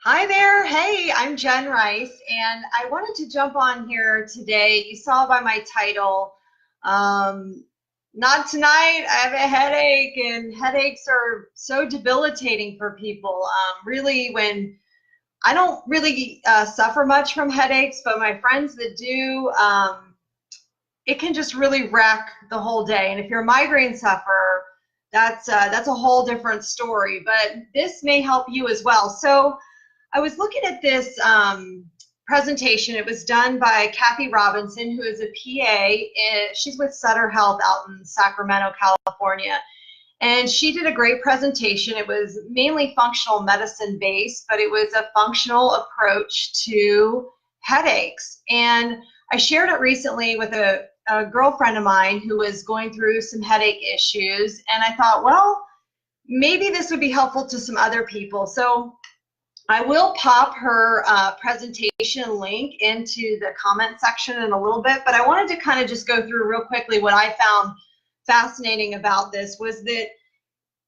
Hi there. Hey, I'm Jen Rice, and I wanted to jump on here today. You saw by my title, um, not tonight. I have a headache, and headaches are so debilitating for people. Really, when I don't really suffer much from headaches, but my friends that do, it can just really wreck the whole day. And if you're a migraine sufferer, that's a whole different story. But this may help you as well. So I was looking at this presentation. It was done by Kathy Robinson, who is a PA. She's with Sutter Health out in Sacramento, California. And she did a great presentation. It was mainly functional medicine based, but it was a functional approach to headaches. And I shared it recently with a girlfriend of mine who was going through some headache issues. And I thought, well, maybe this would be helpful to some other people. So I will pop her presentation link into the comment section in a little bit, but I wanted to kind of just go through real quickly what I found fascinating about this was that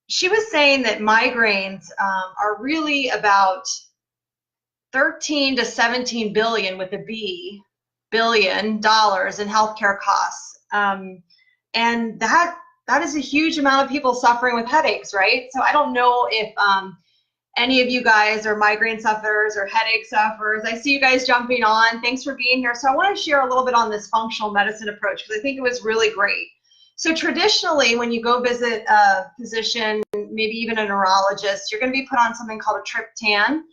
she was saying that migraines are really about 13 to 17 billion with a B $1 billion in healthcare costs. And that is a huge amount of people suffering with headaches, right? So I don't know if any of you guys are migraine sufferers or headache sufferers. I see you guys jumping on. Thanks for being here. So I want to share a little bit on this functional medicine approach because I think it was really great. So traditionally, when you go visit a physician, maybe even a neurologist, you're going to be put on something called a triptan.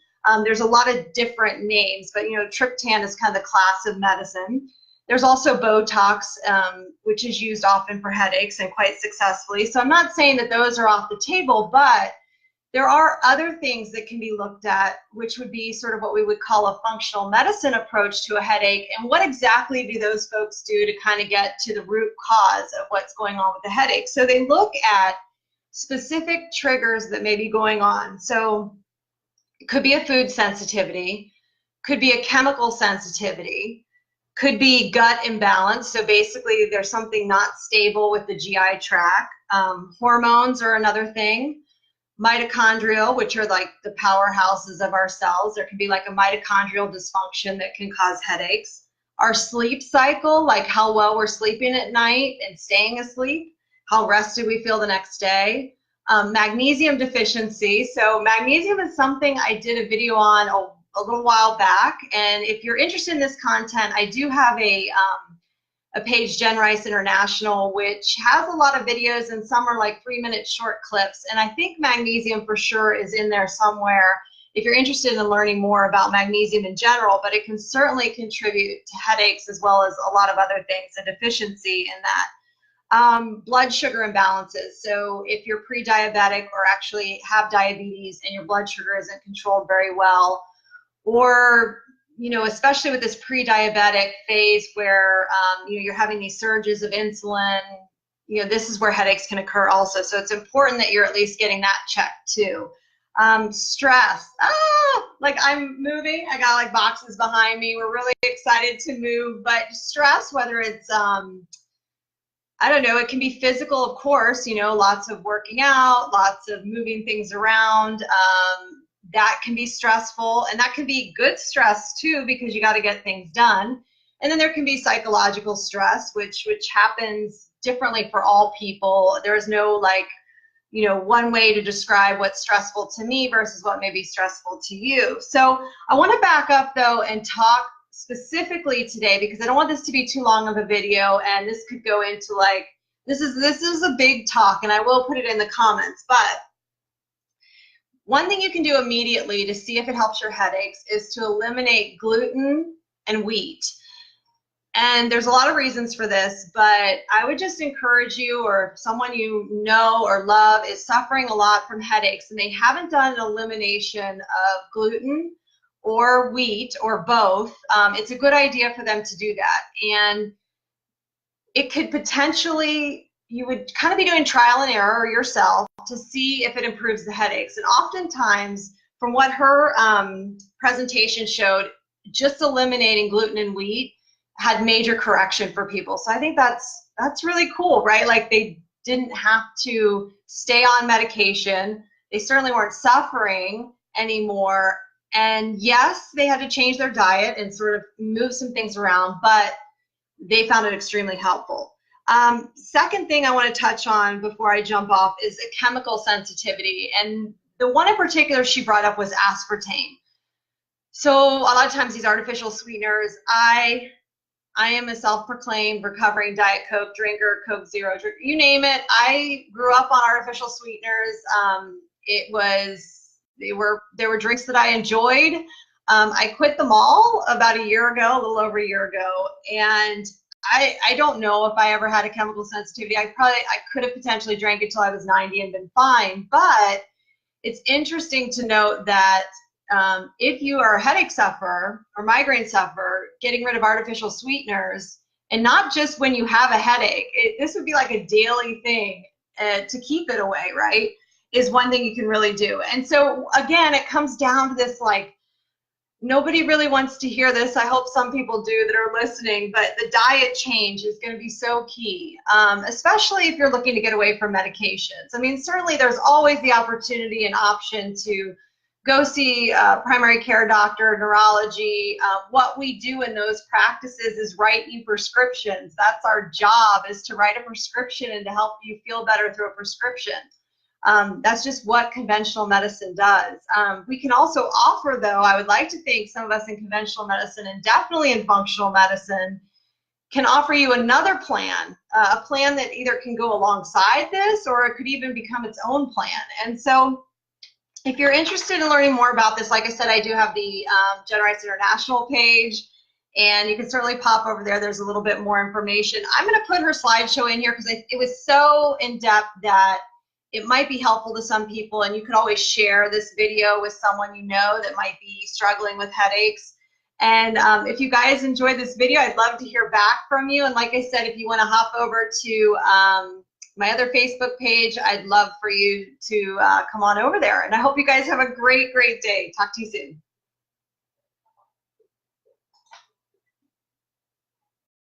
There's a lot of different names, but triptan is kind of the class of medicine. There's also Botox, which is used often for headaches and quite successfully. So I'm not saying that those are off the table, but there are other things that can be looked at, which would be sort of what we would call a functional medicine approach to a headache. And what exactly do those folks do to kind of get to the root cause of what's going on with the headache? So they look at specific triggers that may be going on. So it could be a food sensitivity, could be a chemical sensitivity, could be gut imbalance. So basically there's something not stable with the GI tract. Hormones are another thing. Mitochondrial, which are like the powerhouses of our cells. There can be like a mitochondrial dysfunction that can cause headaches. Our sleep cycle, like how well we're sleeping at night and staying asleep, how rested we feel the next day. Magnesium deficiency. So magnesium is something I did a video on a little while back. And if you're interested in this content, I do have a page, Jenn Rice International, which has a lot of videos, and some are like 3-minute short clips. And I think magnesium for sure is in there somewhere if you're interested in learning more about magnesium in general, but it can certainly contribute to headaches as well as a lot of other things, a deficiency in that. Blood sugar imbalances. So if you're pre-diabetic or actually have diabetes and your blood sugar isn't controlled very well, or especially with this pre-diabetic phase where you're having these surges of insulin, this is where headaches can occur also. So it's important that you're at least getting that checked too. Stress. Like I'm moving. I got like boxes behind me. We're really excited to move, but stress, whether it's I don't know, it can be physical, of course, lots of working out, lots of moving things around. That can be stressful, and that can be good stress too because you got to get things done. And then there can be psychological stress, which happens differently for all people. There is no one way to describe what's stressful to me versus what may be stressful to you. So I want to back up though and talk specifically today because I don't want this to be too long of a video, and this could go into this is a big talk, and I will put it in the comments. But one thing you can do immediately to see if it helps your headaches is to eliminate gluten and wheat. And there's a lot of reasons for this, but I would just encourage you, or if someone you know or love is suffering a lot from headaches and they haven't done an elimination of gluten or wheat or both, it's a good idea for them to do that. And it could potentially, you would kind of be doing trial and error yourself to see if it improves the headaches. And oftentimes, from what her presentation showed, just eliminating gluten and wheat had major correction for people. So I think that's really cool, right? Like they didn't have to stay on medication. They certainly weren't suffering anymore, And yes, they had to change their diet and sort of move some things around, but they found it extremely helpful. Second thing I want to touch on before I jump off is a chemical sensitivity. And the one in particular she brought up was aspartame. So a lot of times these artificial sweeteners, I am a self-proclaimed recovering Diet Coke drinker, Coke Zero drinker, you name it. I grew up on artificial sweeteners. They were drinks that I enjoyed. I quit them all about a year ago, a little over a year ago, and I don't know if I ever had a chemical sensitivity. I could have potentially drank it till I was 90 and been fine, but it's interesting to note that if you are a headache sufferer or migraine sufferer, getting rid of artificial sweeteners, and not just when you have a headache, this would be like a daily thing to keep it away, right? Is one thing you can really do. And so again, it comes down to this, like, nobody really wants to hear this. I hope some people do that are listening, but the diet change is going to be so key, especially if you're looking to get away from medications. I mean, certainly there's always the opportunity and option to go see a primary care doctor, neurology. What we do in those practices is write you prescriptions. That's our job, is to write a prescription and to help you feel better through a prescription. That's just what conventional medicine does. We can also offer, though, I would like to think some of us in conventional medicine and definitely in functional medicine can offer you another plan, a plan that either can go alongside this or it could even become its own plan. And so if you're interested in learning more about this, like I said, I do have the Jenn Rice International page, and you can certainly pop over there. There's a little bit more information. I'm going to put her slideshow in here because it was so in-depth that it might be helpful to some people, and you could always share this video with someone you know that might be struggling with headaches. And if you guys enjoyed this video, I'd love to hear back from you. And like I said, if you want to hop over to my other Facebook page, I'd love for you to come on over there. And I hope you guys have a great, great day. Talk to you soon.